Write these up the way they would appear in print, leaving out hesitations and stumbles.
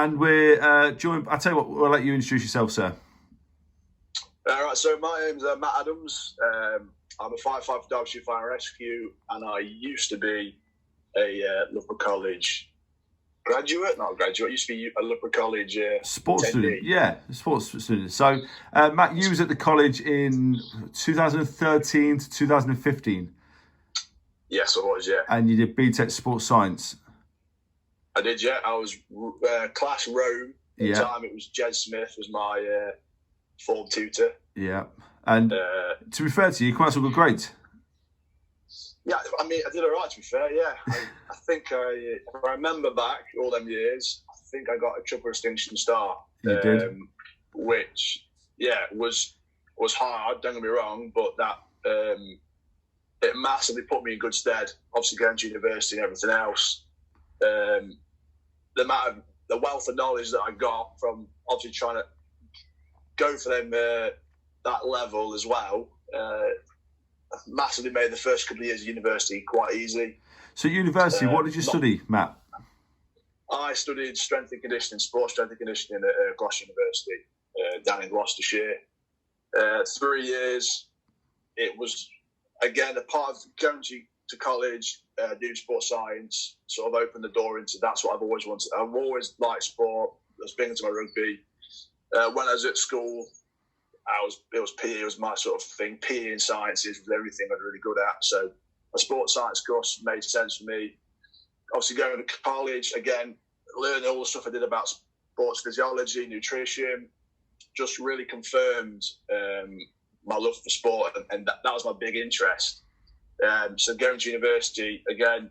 And we're joined. I'll tell you what, we'll let you introduce yourself, sir. All right, so my name's Matt Adams. I'm a firefighter for Derbyshire Fire Rescue, and I used to be a Loughborough College graduate. Not a graduate, I used to be a Loughborough College sports attendee. student. Yeah, sports student. So, Matt, you was at the college in 2013 to 2015. Yes, I was, yeah. And you did BTEC Sports Science. I did, yeah. I was class Rome. At the time, it was Jed Smith was my form tutor. Yeah. And to be fair to you, quite some good grades. Yeah, I mean, I did all right, to be fair, yeah. I think if I remember back all them years, I think I got a triple distinction star. You did? Which, yeah, was hard, don't get me wrong, but that it massively put me in good stead, obviously going to university and everything else. The wealth of knowledge that I got from obviously trying to go for them that level as well massively made the first couple of years of university quite easy. So university, what did you study, Matt? I studied strength and conditioning, sports strength and conditioning at Gloucester University down in Gloucestershire. 3 years. It was, again, a part of going to college, doing sports science, sort of opened the door into that's what I've always wanted. I've always liked sport. I was big into my rugby. When I was at school, it was PE was my sort of thing. PE and sciences was everything I was really good at. So a sports science course made sense for me. Obviously going to college, again, learning all the stuff I did about sports physiology, nutrition, just really confirmed my love for sport, and that was my big interest. So going to university, again,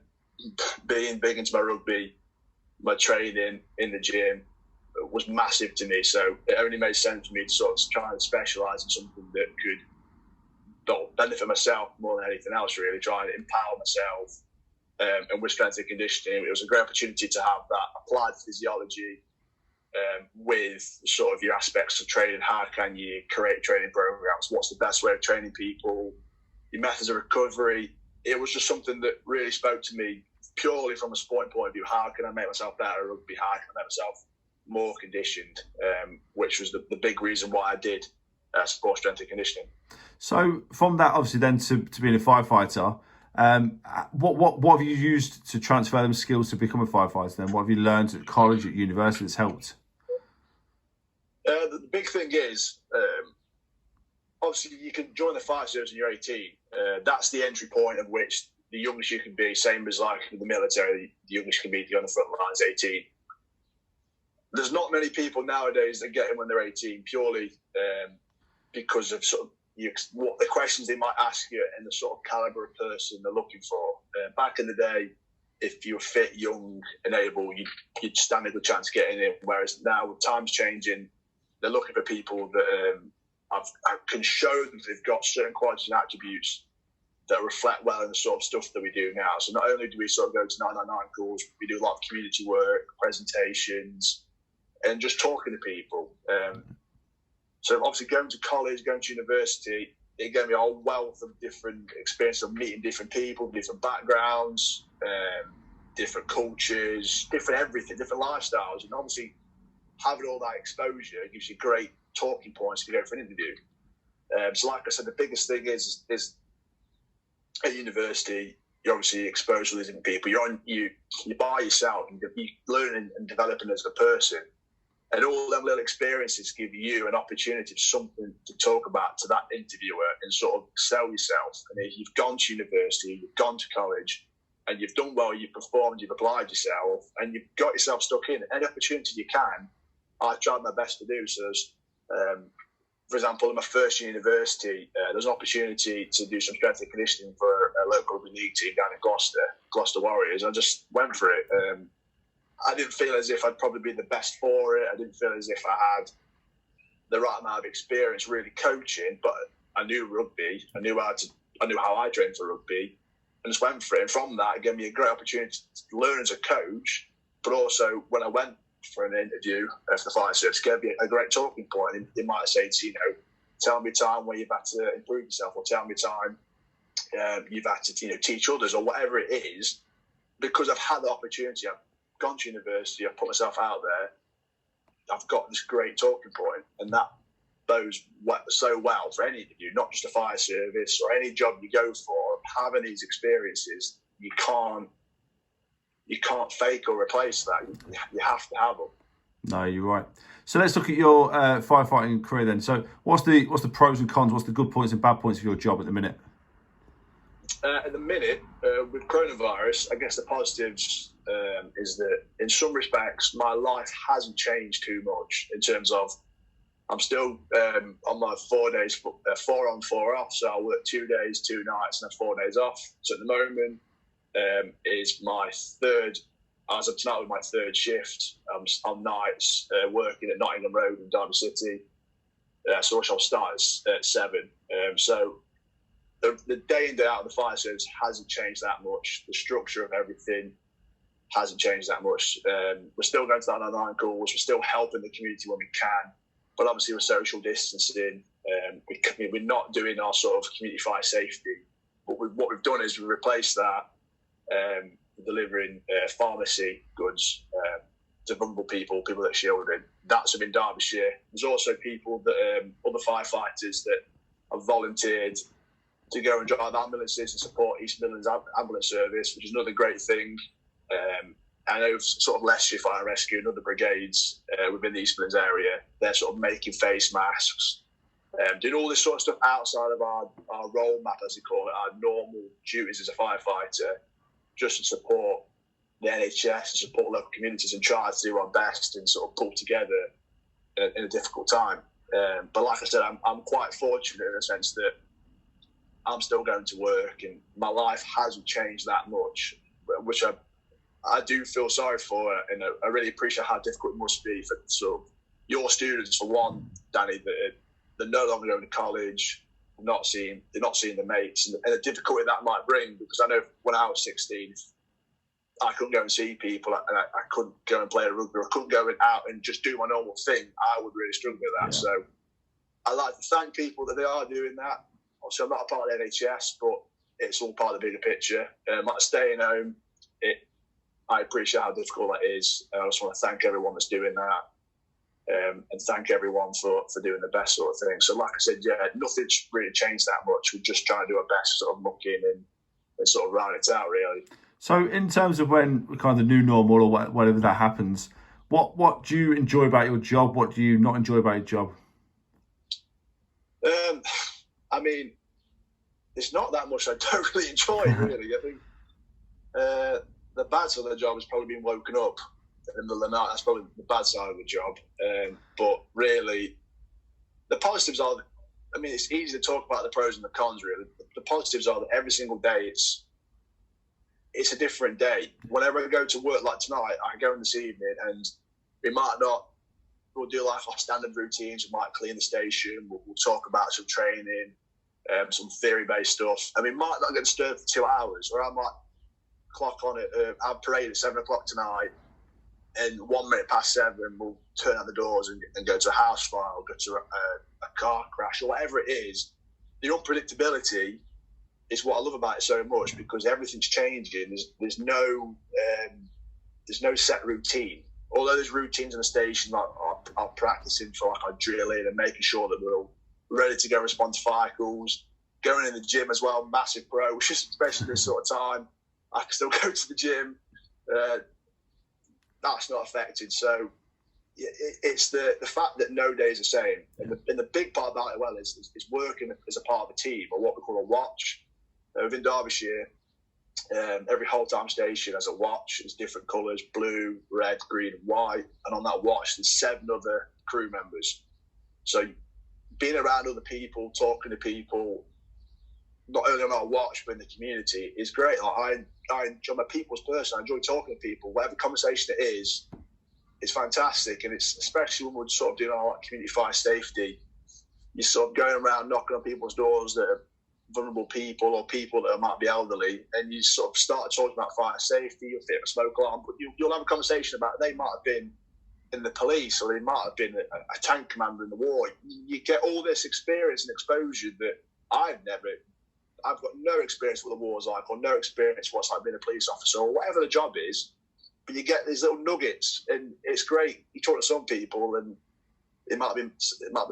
being big into my rugby, my training in the gym was massive to me. So it only made sense for me to sort of try and specialise in something that could benefit myself more than anything else, really, trying to empower myself. And with strength and conditioning, it was a great opportunity to have that applied physiology with sort of your aspects of training. How can you create training programs? What's the best way of training people? Your methods of recovery. It was just something that really spoke to me purely from a sport point of view. How can I make myself better at rugby? How can I make myself more conditioned? Which was the big reason why I did sports strength and conditioning. So from that, obviously, then to being a firefighter, what have you used to transfer them skills to become a firefighter? Then what have you learned at college, at university that's helped? The big thing is, obviously, you can join the fire service when you're 18. That's the entry point of which the youngest you can be, same as like the military, the youngest you can be to go on the front lines, 18. There's not many people nowadays that get in when they're 18 purely because of sort of what the questions they might ask you and the sort of calibre of person they're looking for. Back in the day, if you were fit, young, and able, you'd stand a good chance of getting in. Whereas now, with times changing, they're looking for people that can show that they've got certain qualities and attributes that reflect well in the sort of stuff that we do now. So not only do we sort of go to 999 calls, we do a lot of community work, presentations, and just talking to people. So obviously going to college, going to university, it gave me a whole wealth of different experiences of meeting different people, different backgrounds, different cultures, different everything, different lifestyles. And obviously having all that exposure gives you great talking points to go for an interview. So like I said, the biggest thing is at university, you're obviously exposed to these different people. You're by yourself, and you're learning and developing as a person. And all them little experiences give you an opportunity of something to talk about to that interviewer and sort of sell yourself. And if you've gone to university, you've gone to college, and you've done well, you've performed, you've applied yourself, and you've got yourself stuck in, any opportunity you can, I've tried my best to do. So, for example, in my first year university, there was an opportunity to do some strength and conditioning for a local rugby league team down in Gloucester Warriors. I just went for it. I didn't feel as if I'd probably be the best for it. I didn't feel as if I had the right amount of experience really coaching, but I knew rugby. I knew how I trained for rugby, and just went for it. And from that, it gave me a great opportunity to learn as a coach, but also when I went for an interview for the fire service, gave me a great talking point. They might say to tell me a time where you've had to improve yourself, or tell me a time you've had to teach others, or whatever it is. Because I've had the opportunity, I've gone to university, I've put myself out there, I've got this great talking point, and that bodes so well for any interview, not just a fire service or any job you go for. Having these experiences, you can't fake or replace that. You have to have them. No, you're right. So let's look at your firefighting career then. So what's the pros and cons? What's the good points and bad points of your job at the minute? At the minute, with coronavirus, I guess the positives is that in some respects, my life hasn't changed too much in terms of I'm still on my 4 days, 4 on, 4 off. So I work 2 days, 2 nights, and have 4 days off. So at the moment is my third, as of tonight, with my third shift. I'm on nights working at Nottingham Road in Derby City. So which I'll start at 7. So the day in, day out of the fire service hasn't changed that much. The structure of everything hasn't changed that much. We're still going to that online calls. We're still helping the community when we can. But obviously, we're social distancing. We're not doing our sort of community fire safety. But what we've done is we've replaced that delivering pharmacy goods to vulnerable people that are shielded. That's in Derbyshire. There's also people that other firefighters that have volunteered to go and drive ambulances and support East Midlands Ambulance Service, which is another great thing. I know sort of Loughborough Fire Rescue and other brigades within the East Midlands area, they're sort of making face masks, doing all this sort of stuff outside of our role map, as we call it, our normal duties as a firefighter, just to support the NHS and support local communities and try to do our best and sort of pull together in a difficult time. But like I said, I'm quite fortunate in the sense that I'm still going to work and my life hasn't changed that much, which I do feel sorry for, and I really appreciate how difficult it must be for sort of your students, for one, Danny, that they're no longer going to college, they're not seeing the mates, and the difficulty that might bring. Because I know when I was 16, I couldn't go and see people, and I couldn't go and play a rugby, or I couldn't go out and just do my normal thing. I would really struggle with that. Yeah. So I like to thank people that they are doing that. Obviously, I'm not a part of the NHS, but it's all part of the bigger picture. Like staying home, I appreciate how difficult that is. I just want to thank everyone that's doing that, and thank everyone for doing the best sort of thing. So like I said, yeah, nothing's really changed that much. We're just trying to do our best, sort of look in and sort of round it out, really. So in terms of when kind of the new normal or whatever that happens, what do you enjoy about your job? What do you not enjoy about your job? I mean, it's not that much I don't really enjoy, really. I think the bad side of the job is probably being woken up in the middle of the night. That's probably the bad side of the job. But really, the positives are, I mean, it's easy to talk about the pros and the cons, really. The positives are that every single day it's a different day. Whenever I go to work, like tonight, I go in this evening and we'll do like our standard routines. We might clean the station. We'll talk about some training, some theory-based stuff. I mean, might not get disturbed for 2 hours, or I might clock on it. Our parade at 7 o'clock tonight, and 1 minute past 7, we'll turn out the doors and go to a house fire, or go to a car crash, or whatever it is. The unpredictability is what I love about it so much, because everything's changing. There's no set routine. Although there's routines in the station, like our practicing for like our drilling and making sure that we're all ready to go respond to fire calls. Going in the gym as well, massive pro, which is especially this sort of time. I can still go to the gym. That's not affected. So it's the fact that no day is the same. And the big part about it, well, is working as a part of a team, or what we call a watch. Within Derbyshire, every whole time station has a watch. It's different colours: blue, red, green, and white. And on that watch, there's 7 other crew members. So being around other people, talking to people, not only on our watch but in the community, is great. Like, I enjoy, I'm a people's person. I enjoy talking to people. Whatever conversation it is, it's fantastic. And it's especially when we're sort of doing our community fire safety, you're sort of going around knocking on people's doors that are vulnerable people, or people that might be elderly, and you sort of start talking about fire safety. You'll fit a smoke alarm, but you'll have a conversation about they might have been in the police, or they might have been a tank commander in the war. You get all this experience and exposure that I've got no experience what the war's like, or no experience what's like being a police officer, or whatever the job is. but you get these little nuggets, and it's great. You talk to some people, and it might be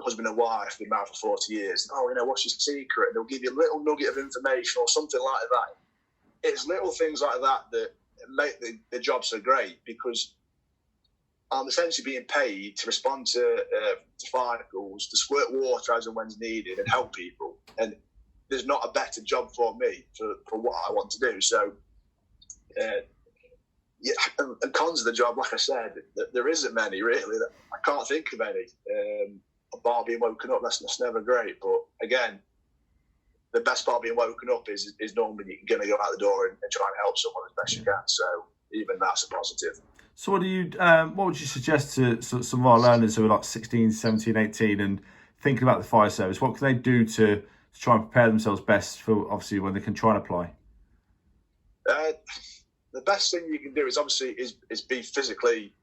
husband and wife, been married for 40 years. Oh, what's your secret? And they'll give you a little nugget of information or something like that. It's little things like that that make the job so great, because I'm essentially being paid to respond to fire calls, to squirt water as and when's needed, and help people. And there's not a better job for me for what I want to do. So, and cons of the job, like I said, there isn't many really. I can't think of any. A bar being woken up, that's never great. But again, the best part of being woken up is normally you're going to go out the door and try and help someone as best you can. So even that's a positive. So what would you suggest to some of our learners who are like 16, 17, 18 and thinking about the fire service? What can they do to try and prepare themselves best for obviously when they can try and apply? The best thing you can do is obviously is be physically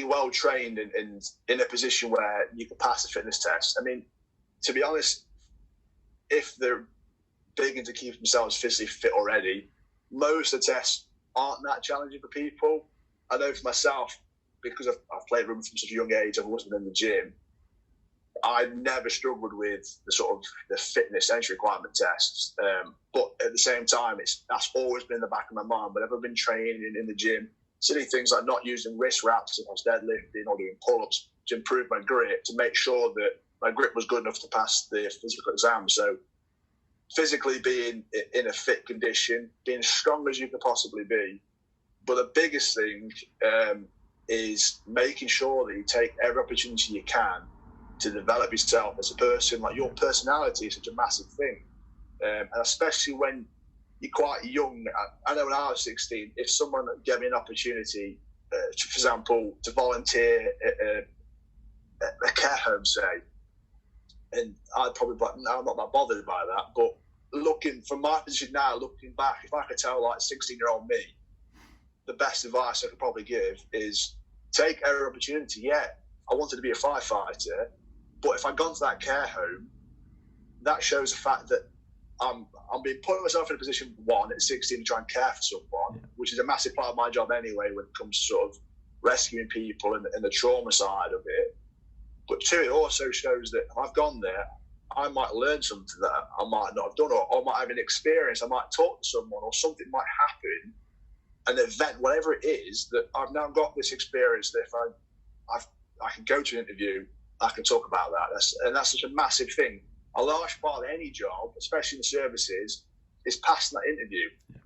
well trained and in a position where you can pass the fitness test. I mean, to be honest, if they're big into keeping themselves physically fit already, most of the tests aren't that challenging for people. I know for myself, because I've played rugby from such a young age, I've always been in the gym. I've never struggled with the fitness entry requirement tests, but at the same time, that's always been in the back of my mind. Whenever I've been training in the gym, silly things like not using wrist wraps if I was deadlifting or doing pull-ups to improve my grip, to make sure that my grip was good enough to pass the physical exam. So physically being in a fit condition, being as strong as you can possibly be. But the biggest thing is making sure that you take every opportunity you can to develop yourself as a person. Like, your personality is such a massive thing. And especially when you're quite young. I know when I was 16, if someone gave me an opportunity, for example, to volunteer at a care home, say, and I'd probably be like, no, I'm not that bothered by that. But looking from my position now, looking back, if I could tell like 16-year-old me, the best advice I could probably give is take every opportunity. Yeah, I wanted to be a firefighter, but if I'd gone to that care home, that shows the fact that I'm being putting myself in a position, one, at 16 to try and care for someone, which is a massive part of my job anyway when it comes to sort of rescuing people and the trauma side of it. But two, it also shows that if I've gone there, I might learn something that I might not have done, or I might have an experience. I might talk to someone, or something might happen, an event, whatever it is, that I've now got this experience that if I can go to an interview, I can talk about that. That's such a massive thing. A large part of any job, especially in the services, is passing that interview. Yeah.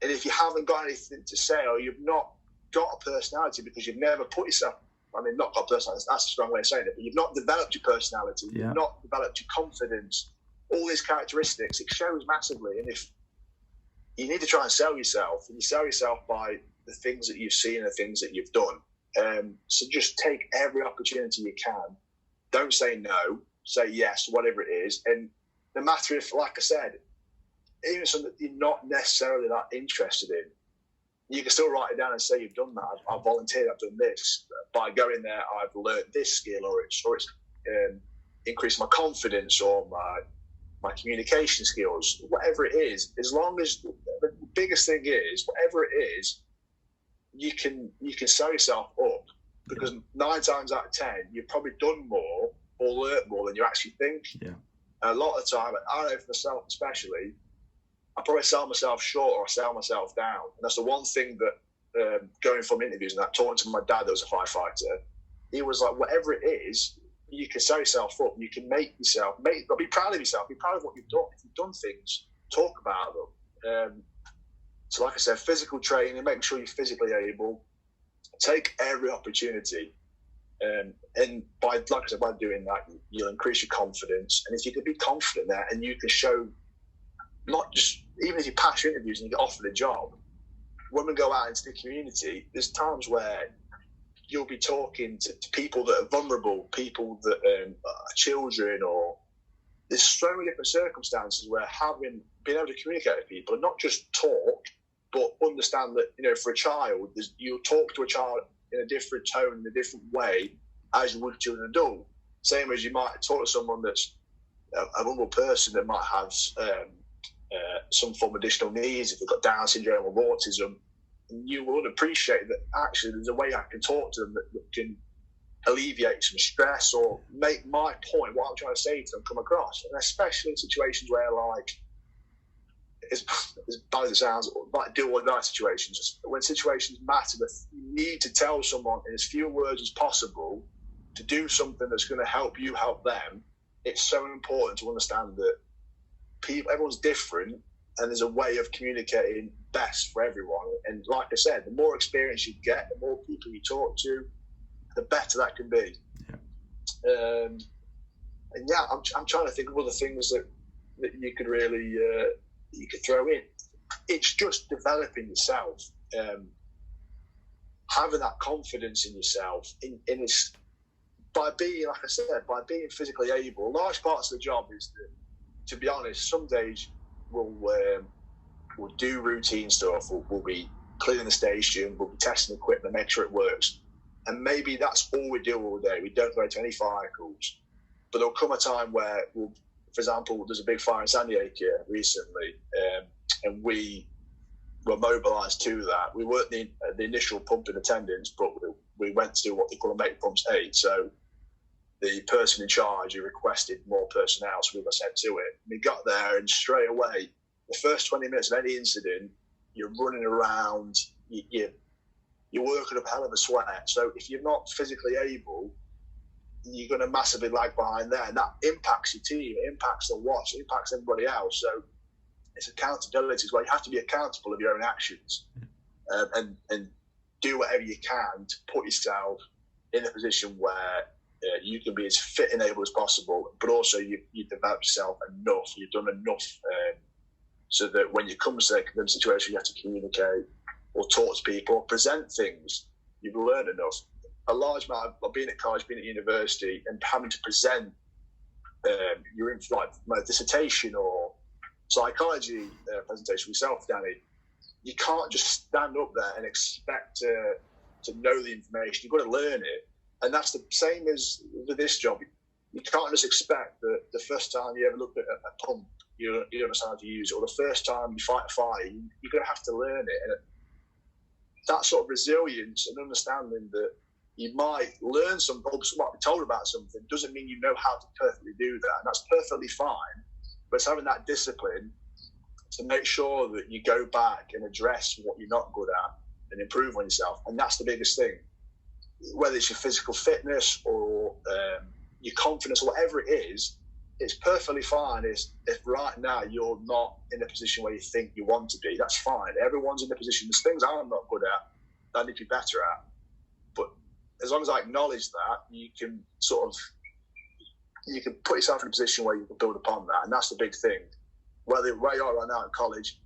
And if you haven't got anything to say, or you've not got a personality because you've never put yourself, I mean, not got personality, that's a strong way of saying it, but you've not developed your personality, you've not developed your confidence, all these characteristics, it shows massively. And if you need to try and sell yourself, and you sell yourself by the things that you've seen and the things that you've done. So just take every opportunity you can. Don't say no, say yes, whatever it is. And no matter if, like I said, even something that you're not necessarily that interested in, you can still write it down and say you've done that. I've volunteered, I've done this. By going there, I've learned this skill, or it's increased my confidence, or my communication skills, whatever it is. As long as the biggest thing is, whatever it is, you can sell yourself up, because 9 times out of 10, you've probably done more or learnt more than you actually think. Yeah. And a lot of the time, I know for myself especially, I probably sell myself short or I sell myself down. And that's the one thing that, going from interviews and that, talking to my dad that was a firefighter, he was like, whatever it is, you can sell yourself up. You can make yourself, be proud of yourself, be proud of what you've done. If you've done things, talk about them. So like I said, physical training, making sure you're physically able, take every opportunity. And by doing that, you'll increase your confidence. And if you can be confident there and you can show, not just, even if you pass your interviews and you get offered a job, when we go out into the community, there's times where you'll be talking to people that are vulnerable, people that are children, or there's so many different circumstances where being able to communicate with people and not just talk, but understand that, for a child, you'll talk to a child in a different tone, in a different way, as you would to an adult. Same as you might talk to someone that's a vulnerable person that might have some form of additional needs, if they've got Down syndrome or autism. and you will appreciate that actually there's a way I can talk to them that can alleviate some stress or make my point, what I'm trying to say to them, come across. And especially in situations where, like, as bad as it sounds, like do or die situations, when situations matter, that you need to tell someone in as few words as possible to do something that's going to help you help them. It's so important to understand that everyone's different, and there's a way of communicating best for everyone. And like I said, the more experience you get, the more people you talk to, the better that can be. Yeah. And yeah, I'm trying to think of other things that you could really you could throw in. It's just developing yourself, having that confidence in yourself. By being, like I said, by being physically able. Large parts of the job is that, to be honest, some days we'll do routine stuff. We'll be cleaning the station, we'll be testing equipment, make sure it works. And maybe that's all we do all day. We don't go to any fire calls. But there'll come a time where, for example, there's a big fire in San Diego recently, and we were mobilised to that. We weren't the initial pump in attendance, but we went to what they call a make pumps 8. So the person in charge, who requested more personnel, so we got sent to it. We got there, and straight away, the first 20 minutes of any incident, you're running around, you're working up a hell of a sweat. So if you're not physically able, you're going to massively lag behind there. And that impacts your team, it impacts the watch, it impacts everybody else. So it's accountability as well. You have to be accountable of your own actions, and do whatever you can to put yourself in a position where you can be as fit and able as possible, but also you develop yourself enough, you've done enough, so that when you come to the situation you have to communicate or talk to people or present things, you've learned enough. A large amount of being at college, being at university, and having to present your my dissertation or psychology presentation yourself, Danny, you can't just stand up there and expect to know the information. You've got to learn it. And that's the same as with this job. You can't just expect that the first time you ever look at a pump, you don't understand how to use it, or the first time you fight a fire, you're going to have to learn it. And that sort of resilience and understanding that you might learn something, or might be told about something, doesn't mean you know how to perfectly do that. And that's perfectly fine. But it's having that discipline to make sure that you go back and address what you're not good at and improve on yourself. And that's the biggest thing. Whether it's your physical fitness or your confidence, or whatever it is, it's perfectly fine if right now you're not in a position where you think you want to be. That's fine. Everyone's in a position. There's things I'm not good at that I need to be better at. But as long as I acknowledge that, you can put yourself in a position where you can build upon that. And that's the big thing. Where you are right now in college,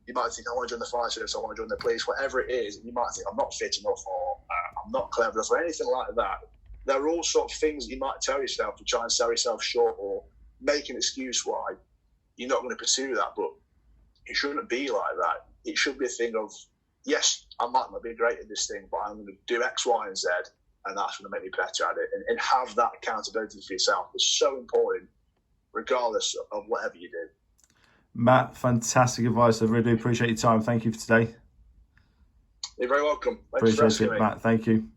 you might think, I want to join the fire service, I want to join the police, whatever it is. You might think, I'm not fit enough, or I'm not clever enough, or anything like that. There are all sorts of things that you might tell yourself to try and sell yourself short, or make an excuse why you're not going to pursue that. But it shouldn't be like that. It should be a thing of, yes, I might not be great at this thing, but I'm going to do X, Y, and Z, and that's going to make me better at it. And have that accountability for yourself is so important, regardless of whatever you do. Matt, fantastic advice. I really do appreciate your time. Thank you for today. You're very welcome. Appreciate it, Matt. Thank you.